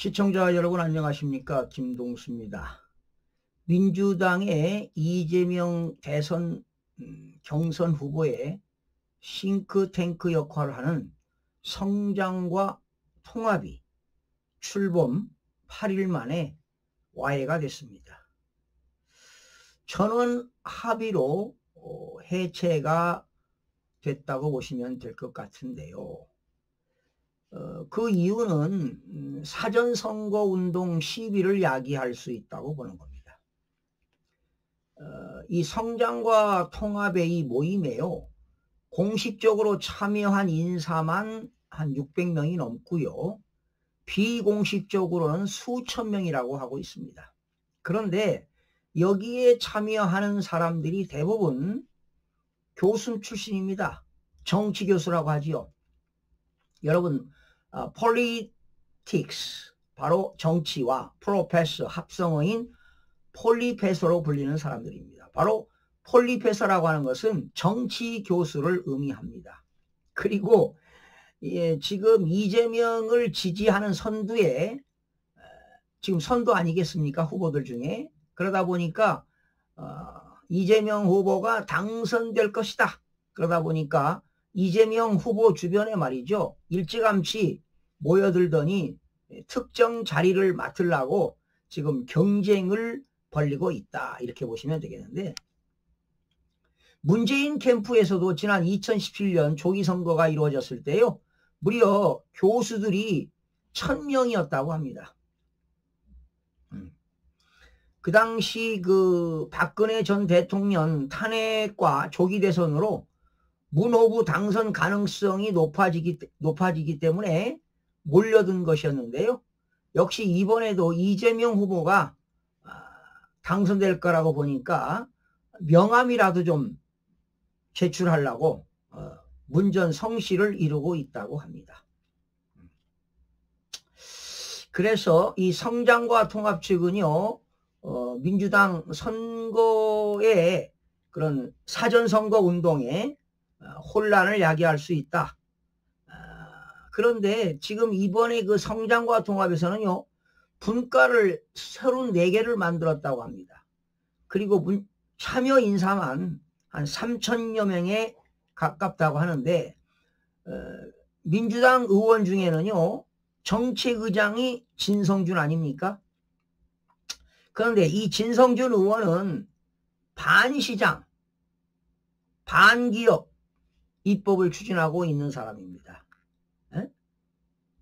시청자 여러분 안녕하십니까? 김동수입니다. 민주당의 이재명 대선 경선 후보의 싱크탱크 역할을 하는 성장과 통합이 출범 8일 만에 와해가 됐습니다. 전원 합의로 해체가 됐다고 보시면 될 것 같은데요. 그 이유는 사전선거운동 시비를 야기할 수 있다고 보는 겁니다. 이 성장과 통합의 이 모임에요, 공식적으로 참여한 인사만 한 600명이 넘고요, 비공식적으로는 수천 명이라고 하고 있습니다. 그런데 여기에 참여하는 사람들이 대부분 교수 출신입니다. 정치 교수라고 하지요. 여러분, politics, 바로 정치와 프로페서, 합성어인 폴리페서로 불리는 사람들입니다. 바로 폴리페서라고 하는 것은 정치 교수를 의미합니다. 그리고 지금 이재명을 지지하는 선두에, 지금 선두 아니겠습니까? 후보들 중에. 그러다 보니까 이재명 후보가 당선될 것이다. 그러다 보니까 이재명 후보 주변에 말이죠, 일찌감치 모여들더니 특정 자리를 맡으려고 지금 경쟁을 벌이고 있다, 이렇게 보시면 되겠는데, 문재인 캠프에서도 지난 2017년 조기선거가 이루어졌을 때요, 무려 교수들이 1000명이었다고 합니다. 그 당시 박근혜 전 대통령 탄핵과 조기 대선으로 문 후보 당선 가능성이 높아지기 때문에 몰려든 것이었는데요. 역시 이번에도 이재명 후보가 당선될 거라고 보니까 명함이라도 좀 제출하려고 문전 성시를 이루고 있다고 합니다. 그래서 이 성장과 통합 측은요, 민주당 선거에 그런 사전선거 운동에 혼란을 야기할 수 있다. 그런데 지금 이번에 그 성장과 통합에서는요, 분과를 34개를 만들었다고 합니다. 그리고 참여 인사만 한 3000여 명에 가깝다고 하는데, 민주당 의원 중에는요, 정책의장이 진성준 아닙니까? 그런데 이 진성준 의원은 반시장, 반기업 입법을 추진하고 있는 사람입니다. 에?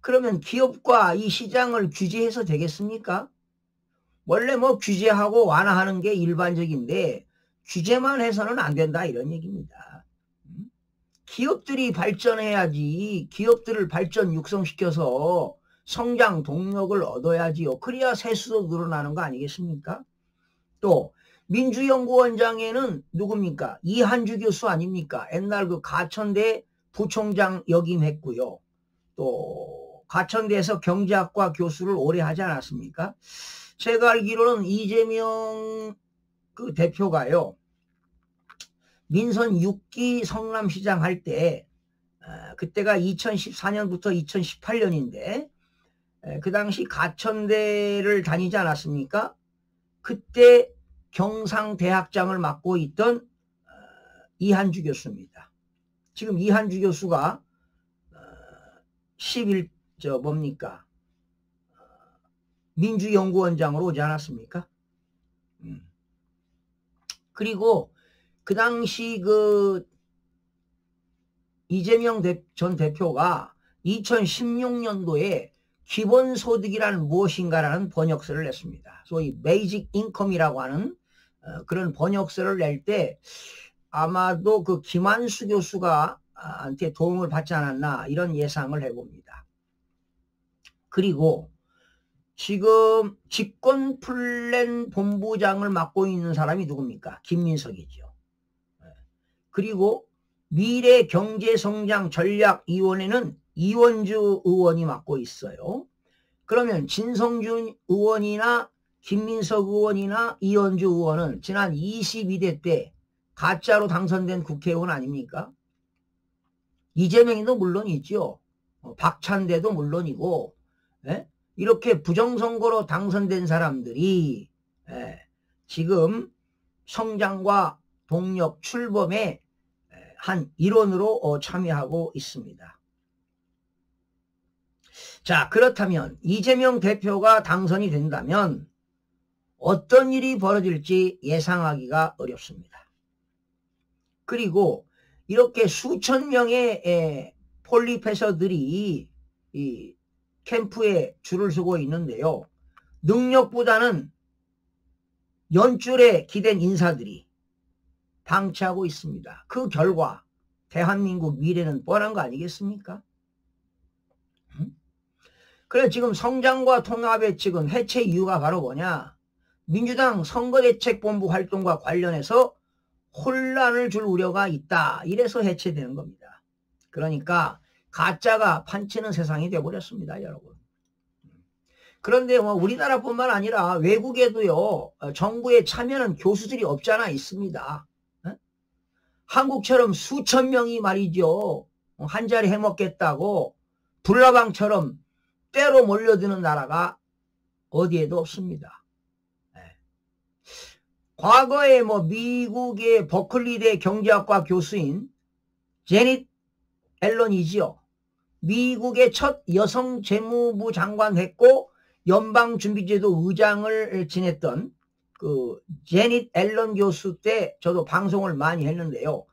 그러면 기업과 이 시장을 규제해서 되겠습니까? 원래 뭐 규제하고 완화하는 게 일반적인데 규제만 해서는 안 된다, 이런 얘기입니다. 기업들이 발전해야지, 기업들을 발전 육성시켜서 성장 동력을 얻어야지요. 그래야 세수도 늘어나는 거 아니겠습니까? 또 민주연구원장에는 누굽니까? 이한주 교수 아닙니까? 옛날 그 가천대 부총장 역임했고요. 또 가천대에서 경제학과 교수를 오래 하지 않았습니까? 제가 알기로는 이재명 그 대표가요, 민선 6기 성남시장 할 때, 그때가 2014년부터 2018년인데 그 당시 가천대를 다니지 않았습니까? 그때 경상대학장을 맡고 있던 이한주 교수입니다. 지금 이한주 교수가 10일 민주연구원장으로 오지 않았습니까? 그리고 그 당시 이재명 전 대표가 2016년도에 기본소득이란 무엇인가라는 번역서를 냈습니다. 소위 베이직 인컴이라고 하는 그런 번역서를 낼 때 아마도 그 김한수 교수가 한테 도움을 받지 않았나, 이런 예상을 해봅니다. 그리고 지금 집권플랜 본부장을 맡고 있는 사람이 누굽니까? 김민석이죠. 그리고 미래경제성장전략위원회는 이원주 의원이 맡고 있어요. 그러면 진성준 의원이나 김민석 의원이나 이원주 의원은 지난 22대 때 가짜로 당선된 국회의원 아닙니까? 이재명도 물론 있죠. 박찬대도 물론이고, 예? 이렇게 부정선거로 당선된 사람들이 지금 성장과 동력 출범의 한 일원으로 참여하고 있습니다. 자, 그렇다면 이재명 대표가 당선이 된다면 어떤 일이 벌어질지 예상하기가 어렵습니다. 그리고 이렇게 수천 명의 폴리페서들이 이 캠프에 줄을 서고 있는데요. 능력보다는 연줄에 기댄 인사들이 방치하고 있습니다. 그 결과 대한민국 미래는 뻔한 거 아니겠습니까? 그래 지금 성장과 통합의 측은 해체 이유가 바로 뭐냐? 민주당 선거대책본부 활동과 관련해서 혼란을 줄 우려가 있다. 이래서 해체되는 겁니다. 그러니까 가짜가 판치는 세상이 되어버렸습니다, 여러분. 그런데 뭐 우리나라뿐만 아니라 외국에도요, 정부에 참여하는 교수들이 없잖아 있습니다. 한국처럼 수천 명이 말이죠, 한 자리 해먹겠다고 불나방처럼 때로 몰려드는 나라가 어디에도 없습니다. 과거에 뭐 미국의 버클리대 경제학과 교수인 제닛 앨런이지요. 미국의 첫 여성 재무부 장관 했고 연방준비제도 의장을 지냈던 그 제닛 앨런 교수 때 저도 방송을 많이 했는데요.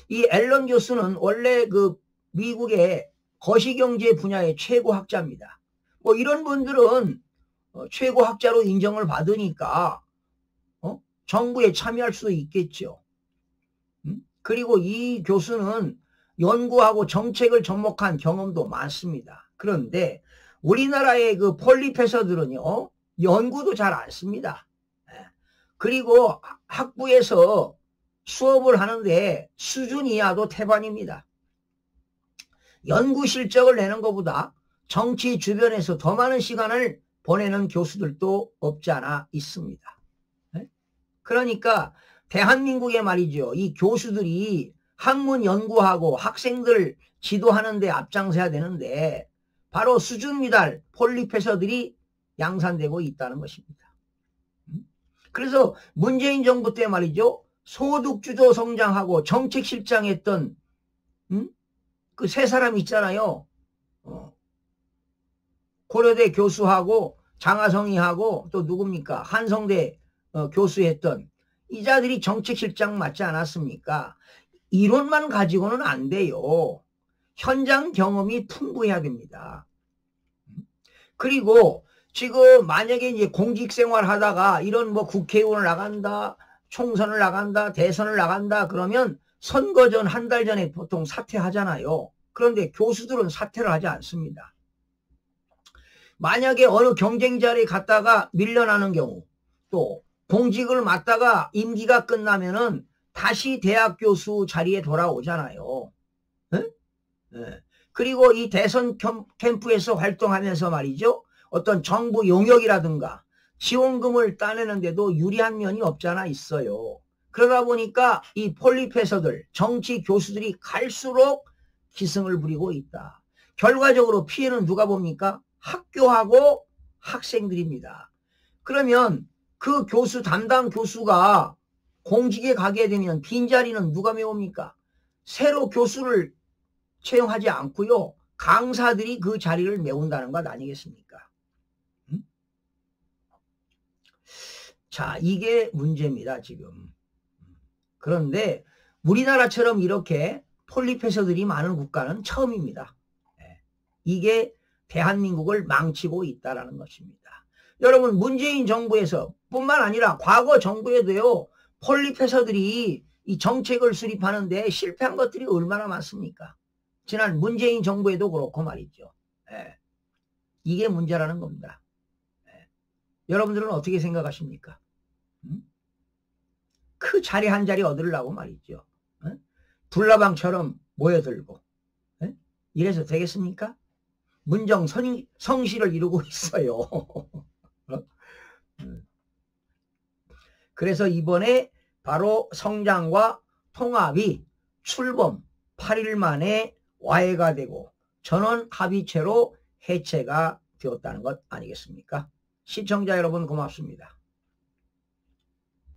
이 앨런 교수는 원래 그 미국의 거시경제 분야의 최고 학자입니다. 뭐 이런 분들은 최고 학자로 인정을 받으니까 정부에 참여할 수도 있겠죠. 그리고 이 교수는 연구하고 정책을 접목한 경험도 많습니다. 그런데 우리나라의 그 폴리페서들은요, 연구도 잘 안 씁니다. 그리고 학부에서 수업을 하는데 수준 이하도 태반입니다. 연구 실적을 내는 것보다 정치 주변에서 더 많은 시간을 보내는 교수들도 없지 않아 있습니다. 그러니까 대한민국에 말이죠, 이 교수들이 학문 연구하고 학생들 지도하는 데 앞장서야 되는데 바로 수준 미달 폴리페서들이 양산되고 있다는 것입니다. 그래서 문재인 정부 때 말이죠, 소득주도 성장하고 정책실장 했던 그 세 사람 있잖아요. 고려대 교수하고 장하성이하고 또 누굽니까? 한성대 교수했던 이 자들이 정책실장 맞지 않았습니까? 이론만 가지고는 안 돼요. 현장 경험이 풍부해야 됩니다. 그리고 지금 만약에 이제 공직생활 하다가 이런 뭐 국회의원을 나간다, 총선을 나간다, 대선을 나간다 그러면 선거 전 한 달 전에 보통 사퇴하잖아요. 그런데 교수들은 사퇴를 하지 않습니다. 만약에 어느 경쟁자리에 갔다가 밀려나는 경우, 또 공직을 맡다가 임기가 끝나면은 다시 대학 교수 자리에 돌아오잖아요. 그리고 이 대선 캠프에서 활동하면서 말이죠, 어떤 정부 용역이라든가 지원금을 따내는데도 유리한 면이 없잖아 있어요. 그러다 보니까 이 폴리페서들, 정치 교수들이 갈수록 기승을 부리고 있다. 결과적으로 피해는 누가 봅니까? 학교하고 학생들입니다. 그러면 그 교수, 담당 교수가 공직에 가게 되면 빈자리는 누가 메웁니까? 새로 교수를 채용하지 않고요, 강사들이 그 자리를 메운다는 것 아니겠습니까? 자, 이게 문제입니다, 지금. 그런데 우리나라처럼 이렇게 폴리페서들이 많은 국가는 처음입니다. 이게 대한민국을 망치고 있다는 것입니다. 여러분, 문재인 정부에서 뿐만 아니라 과거 정부에도요, 폴리페서들이 이 정책을 수립하는데 실패한 것들이 얼마나 많습니까? 지난 문재인 정부에도 그렇고 말이죠. 이게 문제라는 겁니다. 여러분들은 어떻게 생각하십니까? 그 자리 한 자리 얻으려고 말이죠. 불나방처럼 모여들고 이래서 되겠습니까? 문정 성시를 이루고 있어요. 그래서 이번에 바로 성장과 통합이 출범 8일 만에 와해가 되고 전원 합의체로 해체가 되었다는 것 아니겠습니까? 시청자 여러분 고맙습니다.